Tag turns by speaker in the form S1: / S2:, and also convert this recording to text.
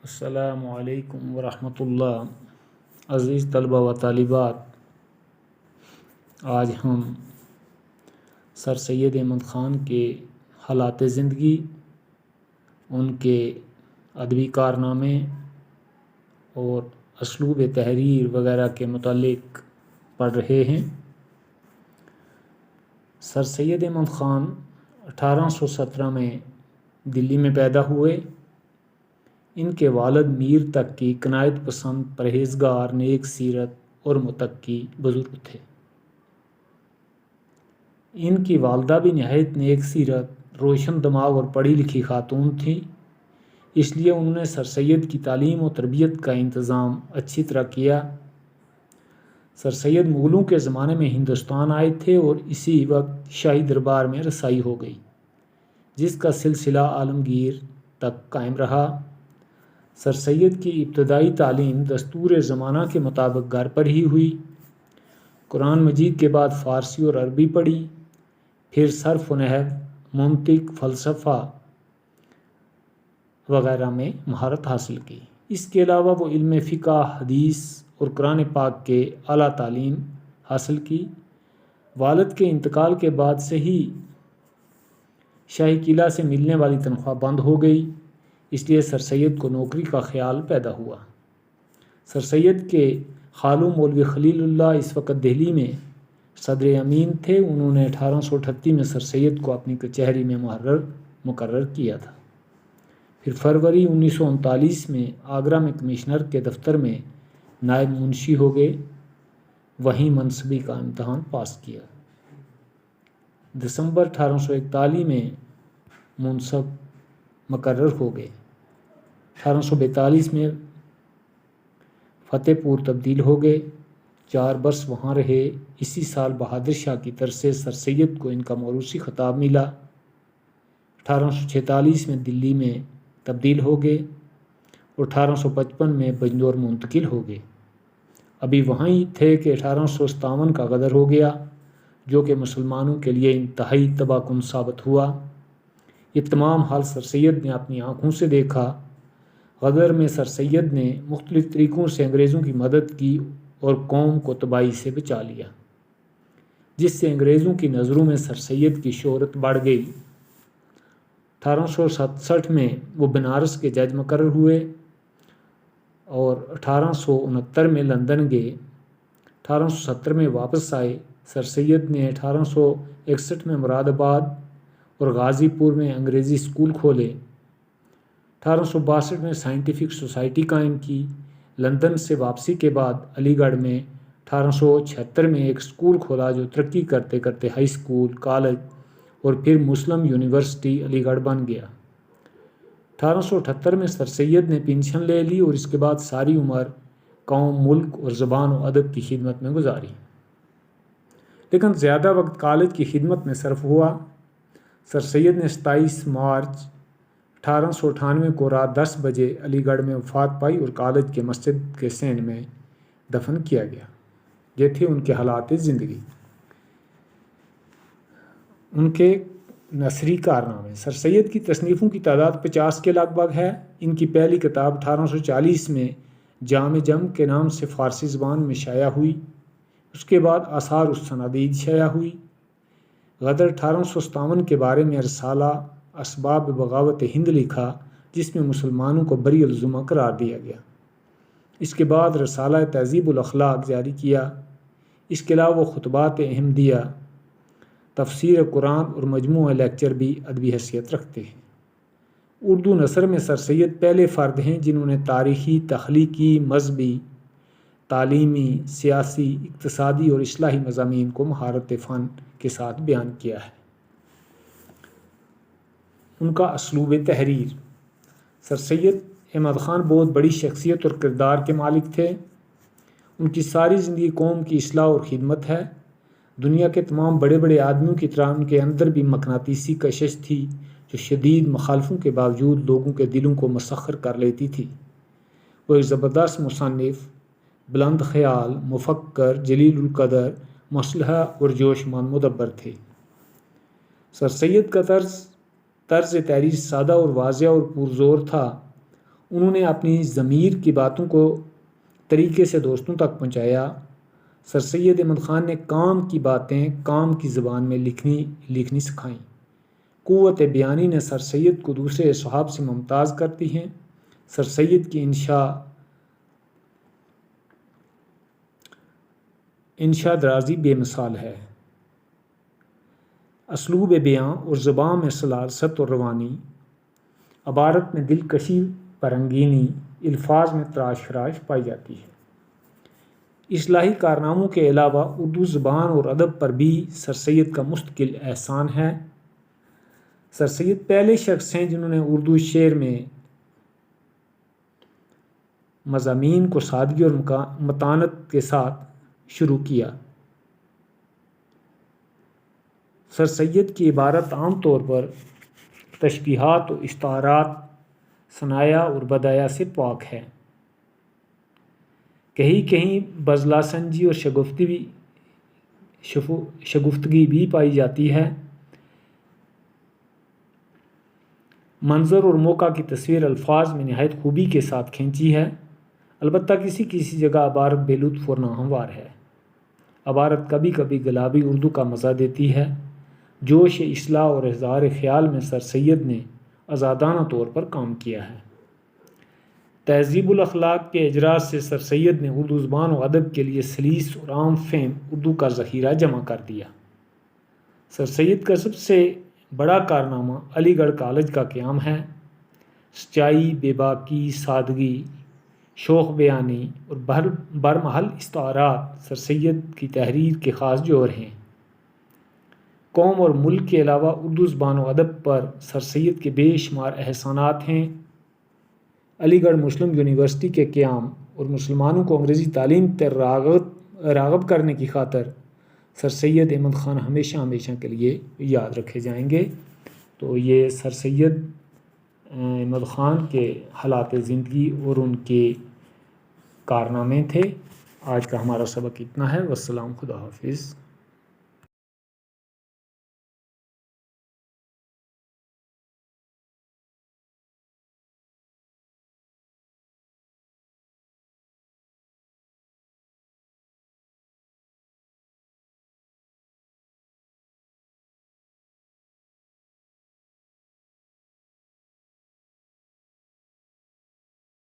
S1: السلام علیکم ورحمۃ اللہ۔ عزیز طلبہ و طالبات، آج ہم سر سید احمد خان کے حالات زندگی، ان کے ادبی کارنامے اور اسلوب تحریر وغیرہ کے متعلق پڑھ رہے ہیں۔ سر سید احمد خان 1817 میں دلی میں پیدا ہوئے۔ ان کے والد میر تقی قناعت پسند، پرہیزگار، نیک سیرت اور متقی بزرگ تھے۔ ان کی والدہ بھی نہایت نیک سیرت، روشن دماغ اور پڑھی لکھی خاتون تھیں، اس لیے انہوں نے سر سید کی تعلیم و تربیت کا انتظام اچھی طرح کیا۔ سر سید مغلوں کے زمانے میں ہندوستان آئے تھے اور اسی وقت شاہی دربار میں رسائی ہو گئی، جس کا سلسلہ عالمگیر تک قائم رہا۔ سر سید کی ابتدائی تعلیم دستور زمانہ کے مطابق گھر پر ہی ہوئی۔ قرآن مجید کے بعد فارسی اور عربی پڑھی، پھر صرف و نحو، منطق، فلسفہ وغیرہ میں مہارت حاصل کی۔ اس کے علاوہ وہ علم فقہ، حدیث اور قرآن پاک کے اعلیٰ تعلیم حاصل کی۔ والد کے انتقال کے بعد سے ہی شاہی قلعہ سے ملنے والی تنخواہ بند ہو گئی، اس لیے سر سید کو نوکری کا خیال پیدا ہوا۔ سر سید کے خالو مولوی خلیل اللہ اس وقت دہلی میں صدر امین تھے۔ انہوں نے 1838 میں سر سید کو اپنی کچہری میں مقرر کیا تھا۔ پھر فروری 1939 میں آگرہ میں کمشنر کے دفتر میں نائب منشی ہو گئے، وہیں منصبی کا امتحان پاس کیا۔ دسمبر 1841 میں منصب مقرر ہو گئے۔ 1842 میں فتح پور تبدیل ہو گئے، 4 برس وہاں رہے۔ اسی سال بہادر شاہ کی طرف سے سر سید کو ان کا موروثی خطاب ملا۔ 1846 میں دلی میں تبدیل ہو گئے اور 1855 میں بجنور منتقل ہو گئے۔ ابھی وہیں تھے کہ 1857 کا غدر ہو گیا، جو کہ مسلمانوں کے لیے انتہائی تباہ کن ثابت ہوا۔ یہ تمام حال سر سید نے اپنی آنکھوں سے دیکھا۔ غدر میں سر سید نے مختلف طریقوں سے انگریزوں کی مدد کی اور قوم کو تباہی سے بچا لیا، جس سے انگریزوں کی نظروں میں سر سید کی شہرت بڑھ گئی۔ 1867 میں وہ بنارس کے جج مقرر ہوئے اور 1869 میں لندن گئے۔ 1870 میں واپس آئے۔ سر سید نے 1861 میں مراد آباد اور غازی پور میں انگریزی اسکول کھولے۔ 1862 میں سائنٹیفک سوسائٹی قائم کی۔ لندن سے واپسی کے بعد علی گڑھ میں 1876 میں ایک اسکول کھولا، جو ترقی کرتے کرتے ہائی اسکول، کالج اور پھر مسلم یونیورسٹی علی گڑھ بن گیا۔ 1878 میں سر سید نے پینشن لے لی اور اس کے بعد ساری عمر قوم، ملک اور زبان و ادب کی خدمت میں گزاری، لیکن زیادہ وقت کالج کی خدمت میں صرف ہوا۔ سر سید نے 27 مارچ 1898 کو رات 10 بجے علی گڑھ میں وفات پائی اور کالج کے مسجد کے سین میں دفن کیا گیا۔ یہ تھے ان کے حالات زندگی۔ ان کے نثری کارنامے۔ سر سید کی تصنیفوں کی تعداد 50 کے لگ بھگ ہے۔ ان کی پہلی کتاب 1840 میں جام جم کے نام سے فارسی زبان میں شائع ہوئی۔ اس کے بعد آثار السنادید شائع ہوئی۔ غدر 1857 کے بارے میں رسالہ اسباب بغاوت ہند لکھا، جس میں مسلمانوں کو بری الذمہ قرار دیا گیا۔ اس کے بعد رسالہ تہذیب الاخلاق جاری کیا۔ اس کے علاوہ وہ خطبات احمدیہ، تفسیر قرآن اور مجموعہ لیکچر بھی ادبی حیثیت رکھتے ہیں۔ اردو نثر میں سر سید پہلے فرد ہیں جنہوں نے تاریخی، تخلیقی، مذہبی، تعلیمی، سیاسی، اقتصادی اور اصلاحی مضامین کو مہارت فن کے ساتھ بیان کیا ہے۔ ان کا اسلوب تحریر۔ سر سید احمد خان بہت بڑی شخصیت اور کردار کے مالک تھے۔ ان کی ساری زندگی قوم کی اصلاح اور خدمت ہے۔ دنیا کے تمام بڑے بڑے آدمیوں کی طرح ان کے اندر بھی مقناطیسی کشش تھی، جو شدید مخالفوں کے باوجود لوگوں کے دلوں کو مسخر کر لیتی تھی۔ وہ ایک زبردست مصنف، بلند خیال، مفکر، جلیل القدر، مصلحہ اور جوش مند مدبر تھے۔ سر سید کا طرز تحریر سادہ اور واضح اور پرزور تھا۔ انہوں نے اپنی ضمیر کی باتوں کو طریقے سے دوستوں تک پہنچایا۔ سر سید احمد خان نے کام کی باتیں کام کی زبان میں لکھنی سکھائیں۔ قوت بیانی نے سر سید کو دوسرے اصحاب سے ممتاز کرتی ہیں۔ سر سید کی انشا درازی بے مثال ہے۔ اسلوب بیاں اور زبان میں سلاست اور روانی، عبارت میں دلکشی پرنگینی، الفاظ میں تراش خراش پائی جاتی ہے۔ اصلاحی کارناموں کے علاوہ اردو زبان اور ادب پر بھی سر سید کا مستقل احسان ہے۔ سر سید پہلے شخص ہیں جنہوں نے اردو شعر میں مضامین کو سادگی اور متانت کے ساتھ شروع کیا۔ سر سید کی عبارت عام طور پر تشبیہات و استعارات، ثنایا اور بدایہ سے پاک ہے۔ کہیں بزلہ سنجی اور شگفتگی بھی پائی جاتی ہے۔ منظر اور موقع کی تصویر الفاظ میں نہایت خوبی کے ساتھ کھینچی ہے۔ البتہ کسی جگہ عبارت بے لطف اور ناہموار ہے۔ عبارت کبھی کبھی گلابی اردو کا مزہ دیتی ہے۔ جوش اصلاح اور اظہار خیال میں سر سید نے آزادانہ طور پر کام کیا ہے۔ تہذیب الاخلاق کے اجراء سے سر سید نے اردو زبان و ادب کے لیے سلیس اور عام فہم اردو کا ذخیرہ جمع کر دیا۔ سر سید کا سب سے بڑا کارنامہ علی گڑھ کالج کا قیام ہے۔ سچائی، بے باکی، سادگی، شوخ بیانی اور برمحل استعارات سر سید کی تحریر کے خاص جوہر ہیں۔ قوم اور ملک کے علاوہ اردو زبان و ادب پر سر سید کے بے شمار احسانات ہیں۔ علی گڑھ مسلم یونیورسٹی کے قیام اور مسلمانوں کو انگریزی تعلیم پر راغب کرنے کی خاطر سر سید احمد خان ہمیشہ کے لیے یاد رکھے جائیں گے۔ تو یہ سر سید احمد خان کے حالات زندگی اور ان کے کارنامے تھے۔ آج کا ہمارا سبق اتنا ہے۔ والسلام، خدا حافظ۔